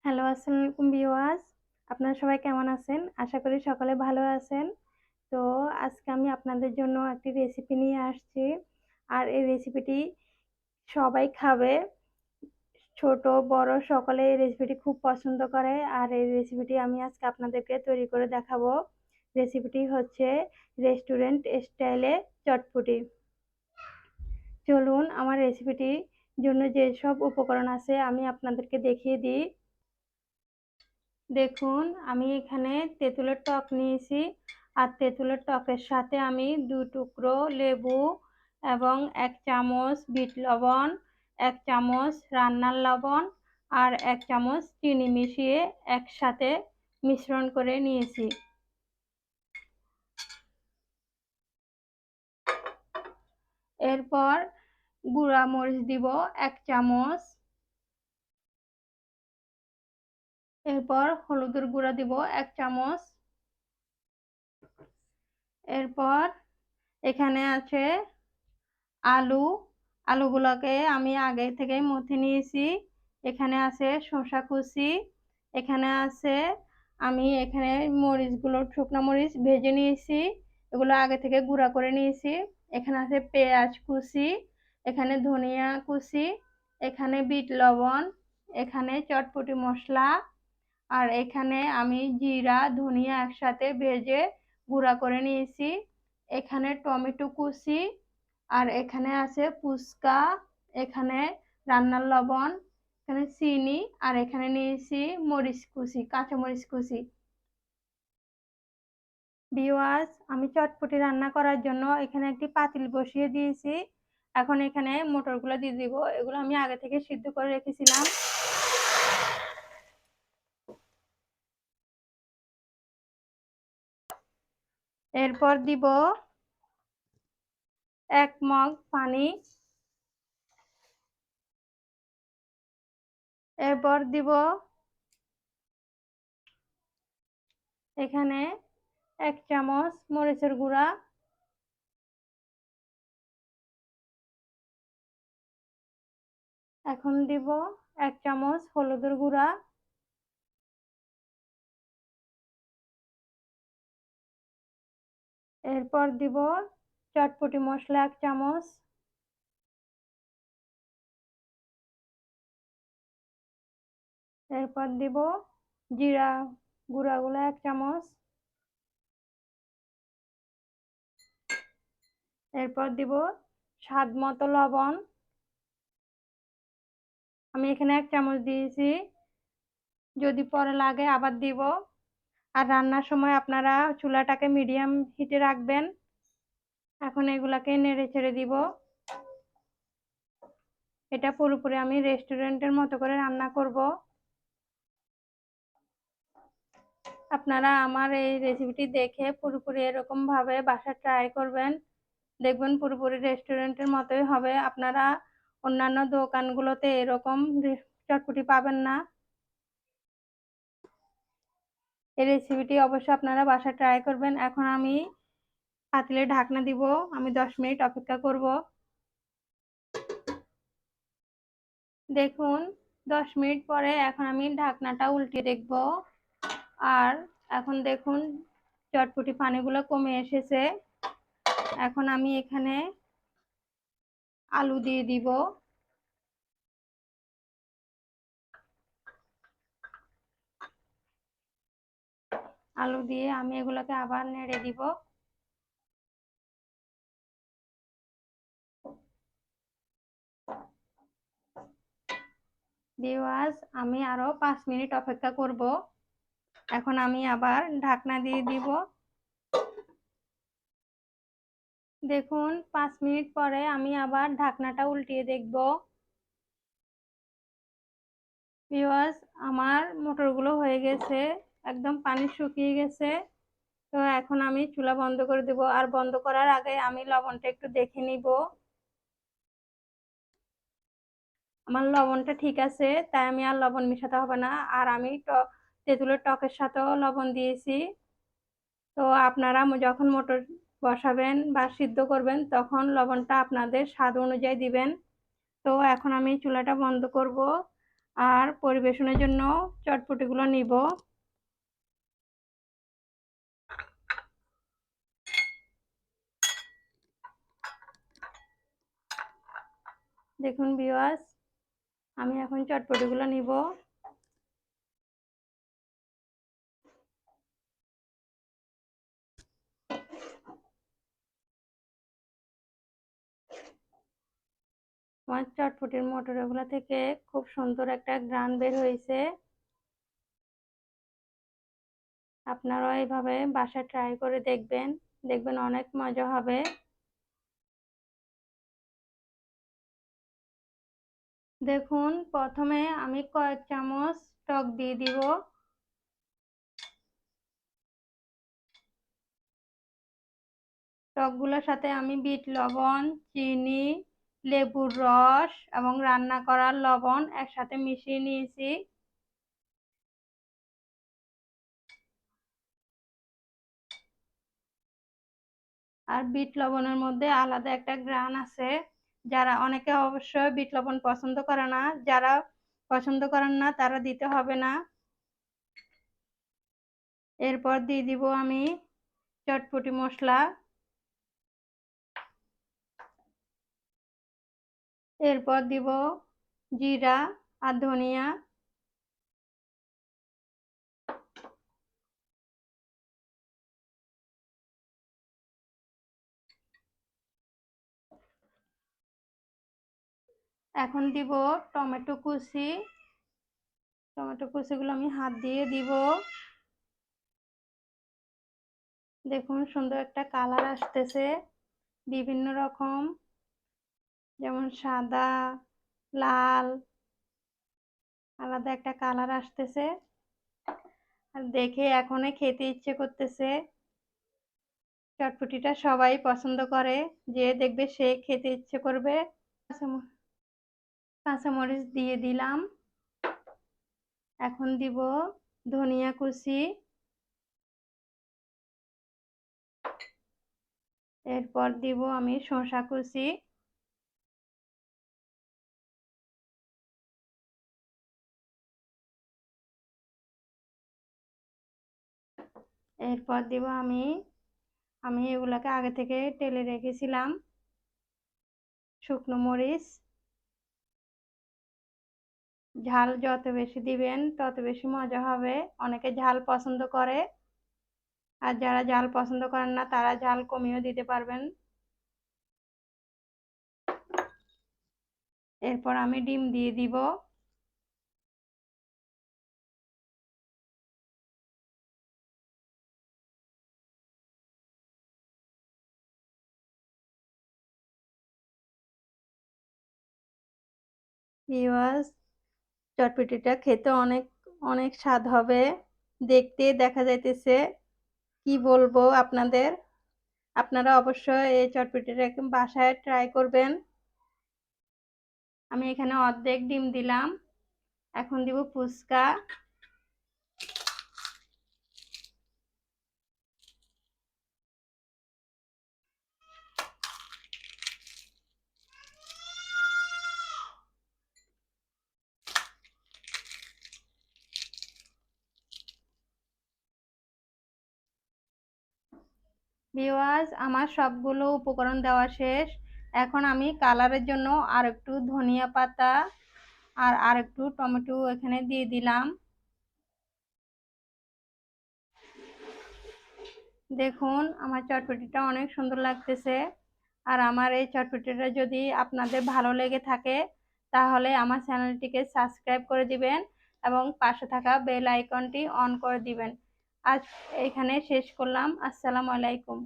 Hello, আসসালামু আলাইকুম viewers. আপনারা সবাই কেমন আছেন? আশা করি সকলে ভালো আছেন। তো আজকে আমি আপনাদের জন্য একটি রেসিপি নিয়ে আসছি। আর এই রেসিপিটি সবাই খাবে। ছোট বড় সকলে এই রেসিপিটি খুব পছন্দ করে। আর এই রেসিপিটি আমি আজকে আপনাদেরকে তৈরি করে দেখাবো। রেসিপিটি হচ্ছে রেস্টুরেন্ট স্টাইলে চটপটি। চলুন আমার রেসিপিটির জন্য যেসব উপকরণ আছে আমি আপনাদেরকে দেখিয়ে দিই। দেখুন আমি এখানে তেঁতুলের টক নিয়েছি। আর তেঁতুলের টকের সাথে আমি 2 টুকরো লেবু এবং 1 চামচ বিট লবণ, 1 চামচ রান্নার লবণ আর 1 চামচ চিনি মিশিয়ে একসাথে মিশ্রণ করে নিয়েছি। এরপর গুঁড়া মরিচ দিব 1 চামচ। এরপর হলুদের গুঁড়া দিব 1 চামচ। এরপর এখানে আছে আলুগুলোকে আমি আগে থেকেই মথে নিয়েছি। এখানে আছে শসা কুচি, এখানে আছে এখানে মরিচগুলো শুকনো মরিচ ভেজে নিয়েছি, এগুলো আগে থেকে গুঁড়া করে নিয়েছি। এখানে আছে পেঁয়াজ কুচি, এখানে ধনিয়া কুচি, এখানে বিট লবণ, এখানে চটপটি মশলা, আর এখানে আমি জিরা ধনিয়া একসাথে ভেজে গুঁড়া করে নিয়েছি। এখানে টমেটো কুচি, আর এখানে আছে ফুচকা, এখানে রান্নার লবণ, এখানে চিনি, আর এখানে নিয়েছি মরিচ কুচি, কাঁচা মরিচ কুচি। ভিউয়ার্স, আমি চটপটি রান্না করার জন্য এখানে একটি পাতিল বসিয়ে দিয়েছি। এখন এখানে মটরগুলো দিয়ে দিব। এগুলো আমি আগে থেকে সিদ্ধ করে রেখেছিলাম। এরপর দিব 1 মগ পানি। এরপর দিব এখানে 1 চামচ মরিচের গুঁড়া। এখন দিব 1 চামচ হলুদের গুঁড়া। এরপর দিব চটপটি মশলা 1 চামচ। এরপর দিব জিরা গুঁড়াগুলো 1 চামচ। এরপর দিব স্বাদ মতো লবণ। আমি এখানে 1 চামচ দিয়েছি, যদি পরে লাগে আবার দিব। আর রান্নার সময় আপনারা চুলাটাকে মিডিয়াম হিটে রাখবেন। এখন এগুলাকে নেড়ে ছেড়ে দিব। এটা পুরোপুরি আমি রেস্টুরেন্টের মতো করে রান্না করব। আপনারা আমার এই রেসিপিটি দেখে পুরোপুরি এরকম ভাবে বাসায় ট্রাই করবেন, দেখবেন পুরোপুরি রেস্টুরেন্টের মতোই হবে। আপনারা অন্যান্য দোকানগুলোতে এরকম চটপটি পাবেন না। এই রেসিপিটি অবশ্যই আপনারা বাসায় ট্রাই করবেন। এখন আমি পাতিলে ঢাকনা দিব, আমি 10 মিনিট অপেক্ষা করব। দেখুন 10 মিনিট পরে এখন আমি ঢাকনাটা উল্টিয়ে দেখব। আর এখন দেখুন চটপটি পানিগুলো কমে এসেছে। এখন আমি এখানে আলু দিয়ে দিব। আলু দিয়ে আমি এগুলোকে আবার নেড়ে দিব। ভিউয়ার্স, আমি আরো 5 মিনিট অপেক্ষা করব। এখন আমি আবার ঢাকনা দিয়ে দিব। দেখুন 5 মিনিট পরে আমি আবার ঢাকনাটা উল্টিয়ে দেখব। ভিউয়ার্স, আমার মটরগুলো হয়ে গেছে, একদম পানি শুকিয়ে গেছে। তো এখন আমি চুলা বন্ধ করে দেব। আর বন্ধ করার আগে আমি লবণটা একটু দেখে নিব। আমার লবণটা ঠিক আছে, তাই আমি আর লবণ মেশাতে হবে না। আর আমি তেঁতুলের টকের সাথেও লবণ দিয়েছি। তো আপনারা যখন মটর বসাবেন বা সিদ্ধ করবেন তখন লবণটা আপনাদের স্বাদ অনুযায়ী দিবেন। তো এখন আমি চুলাটা বন্ধ করব। আর পরিবেশনের জন্য চটপটিগুলো নিব। দেখুন ভিউয়ার্স, আমি এখন চটপটিগুলো নিব। আমার চটপটির মোটরগুলো থেকে খুব সুন্দর একটা ঘ্রাণ বের হয়েছে। আপনারাও এইভাবে বাসায় ট্রাই করে দেখবেন, দেখবেন অনেক মজা হবে। দেখুন, প্রথমে আমি কয়েক চামচ টক দিয়ে দিব। টকগুলোর সাথে আমি বিট লবণ, চিনি, লেবুর রস এবং রান্না করার লবণ একসাথে মিশিয়ে নিয়েছি। আর বিট লবণের মধ্যে আলাদা একটা ঘ্রাণ আছে। যারা অনেকে অবশ্যই বিট লবণ পছন্দ করে না, যারা পছন্দ করেন না তারা দিতে হবে না। এরপর দিয়ে দিব আমি চটপটি মশলা। এরপর দিব জিরা আর ধনিয়া। এখন দিব টমেটো কুচি। টমেটো কুচিগুলো আমি হাত দিয়ে দিব। দেখুন, সুন্দর একটা কালার আসতেছে, বিভিন্ন রকম, যেমন সাদা, লাল, আলাদা একটা কালার আসতেছে। আর দেখে এখনই খেতে ইচ্ছে করতেছে। চটপটিটা সবাই পছন্দ করে, যে দেখবে সে খেতে ইচ্ছে করবে। কাঁচামরিচ দিয়ে দিলাম। এখন দিব ধনিয়া কুচি। এরপর দিব আমি শসা কুচি। এরপর দিব আমি আমি এগুলাকে আগে থেকে টেলে রেখেছিলাম শুকনো মরিচ। ঝাল যত বেশি দিবেন তত বেশি মজা হবে। অনেকে ঝাল পছন্দ করে, আর যারা ঝাল পছন্দ করেন না তারা ঝাল কমিয়েও দিতে পারবেন। এরপর আমি ডিম দিয়ে দিব। ভিউয়ার্স, চটপটিটা খেতে অনেক অনেক স্বাদ হবে। দেখতে দেখা যাইতেছে, কি বলবো আপনাদের। আপনারা অবশ্যই এই চটপটিটা একদম বাসায় ট্রাই করবেন। আমি এখানে অর্ধেক ডিম দিলাম। এখন দিব ফুচকা। ভিউয়ার্স, আমার সবগুলো উপকরণ দেওয়া শেষ। এখন আমি কালারের জন্য আর একটু ধনিয়া পাতা আর একটু টমেটো এখানে দিয়ে দিলাম। দেখুন, আমার চটপটিটা অনেক সুন্দর লাগতেছে। আর আমার এই চটপটিটা যদি আপনাদের ভালো লেগে থাকে তাহলে আমার চ্যানেলটিকে সাবস্ক্রাইব করে দিবেন এবং পাশে থাকা বেল আইকনটি অন করে দিবেন। আজ এখানে শেষ করলাম। আসসালামু আলাইকুম।